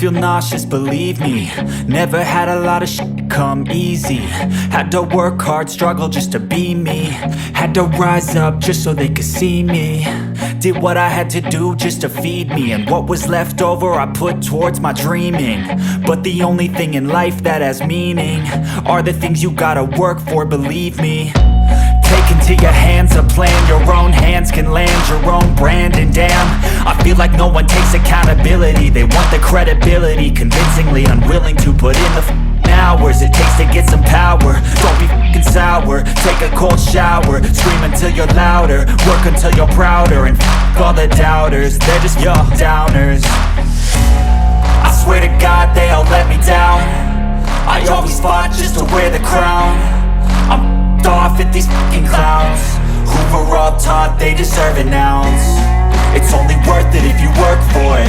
feel nauseous, believe me. Never had a lot of shit come easy. Had to work hard, struggle just to be me. Had to rise up just so they could see me. Did what I had to do just to feed me, and what was left over I put towards my dreaming. But the only thing in life that has meaning are the things you gotta work for, believe me. Take into your hands a plan, your own hands can land your own brand. And damn, I feel like no one takes accountability. They want the credibility, convincingly unwilling to put in the hours it takes to get some power. Don't be f***ing sour, take a cold shower. Scream until you're louder, work until you're prouder. And f*** all the doubters, they're just your downers. I swear to God they all let me down. I always fought just to wear the crown. I'm off at these fucking clowns who were all taught they deserve an ounce. It's only worth it if you work for it.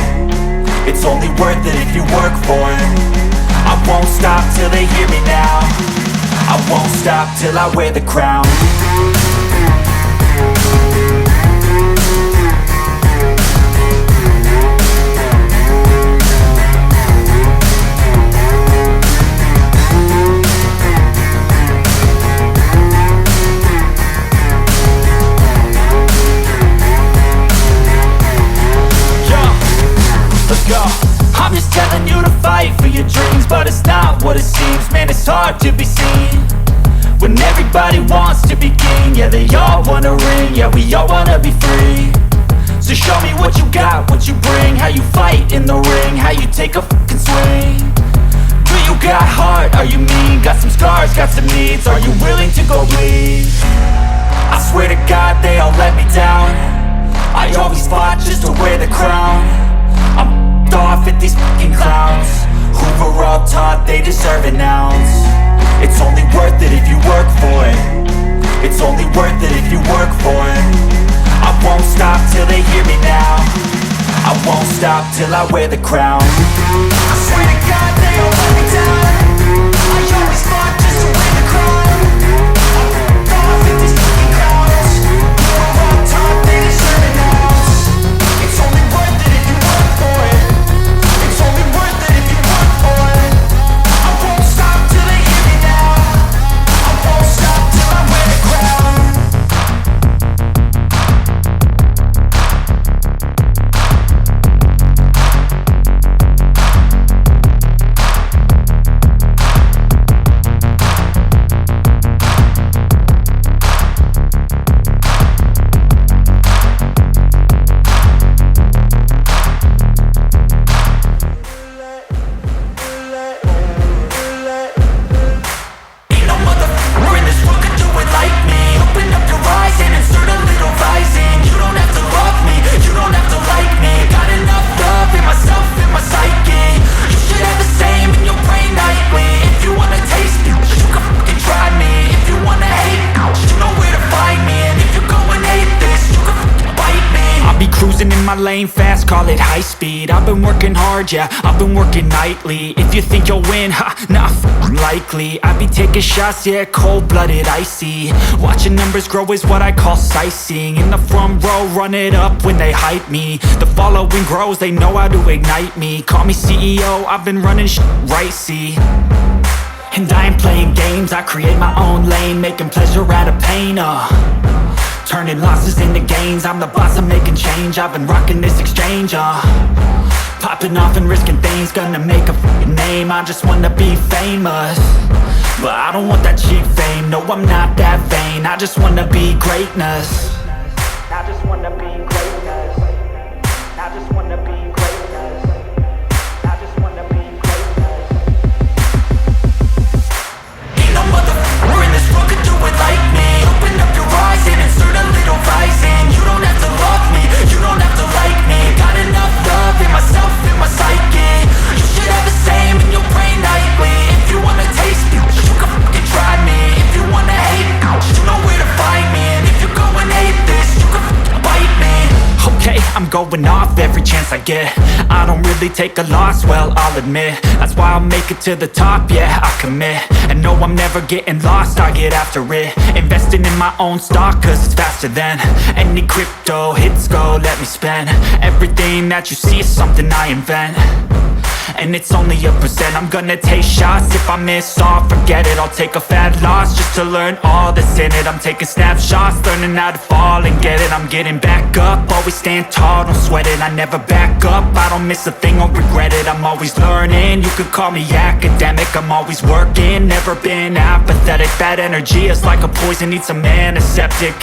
It's only worth it if you work for it. I won't stop till they hear me now. I won't stop till I wear the crown. I'm just telling you to fight for your dreams, but it's not what it seems. Man, it's hard to be seen when everybody wants to be king. Yeah, they all wanna ring, yeah, we all wanna be free. So show me what you got, what you bring, how you fight in the ring, how you take a fucking swing. Do you got heart, are you mean? Got some scars, got some needs, are you willing to go bleed? I swear to God they all let me down. I always fought just to wear the crown. I'm off at these fucking clowns who were all taught they deserve an ounce. It's only worth it if you work for it. It's only worth it if you work for it. I won't stop till they hear me now. I won't stop till I wear the crown. I swear to God they all let me down. I always fought just to wear the crown. I'm off at these fucking clowns who were all taught they deserve an ounce. It's only worth it if you work for it. It's only worth it if you work for it. I won't stop till they hear me now. I won't stop till I wear the crown. Lane fast, call it high speed. I've been working hard, yeah, I've been working nightly. If you think you'll win, ha, nah, likely. I be taking shots, yeah, cold-blooded, icy. Watching numbers grow is what I call sightseeing. In the front row, run it up when they hype me. The following grows, they know how to ignite me. Call me CEO, I've been running shit right, see. And I ain't playing games, I create my own lane, making pleasure out of pain, turning losses into gains, I'm the boss, I'm making change. I've been rocking this exchange, popping off and risking things, gonna make a f***ing name. I just wanna be famous, but I don't want that cheap fame. No, I'm not that vain, I just wanna be greatness. I just wanna be greatness. I just wanna be greatness. I just wanna be greatness. Ain't no motherfucker in this world could do it like me. Open up your eyes and insert a little rising. You don't have to love me, you don't have to like me. Got enough love in myself, in my psyche. You should have the same in your brain nightly. If you wanna taste me, you can fucking try me. If you wanna hate me, you know where to find me. And if you go and hate this, you can fucking bite me. Okay, I'm going off every chance I get. I don't really take a loss, well, I'll admit. That's why I'll make it to the top, yeah, I commit. And no, I'm never getting lost, I get after it. Investing in my own stock, cause it's faster than any crypto hits go, let me spend. Everything that you see is something I invent. and it's only a percent. I'm gonna take shots, if I miss all, forget it. I'll take a fat loss just to learn all that's in it. I'm taking snapshots, learning how to fall and get it. I'm getting back up, always stand tall, don't sweat it. I never back up, I don't miss a thing or regret it. I'm always learning, you could call me academic. I'm always working, never been apathetic. Bad energy is like a poison, needs a antiseptic.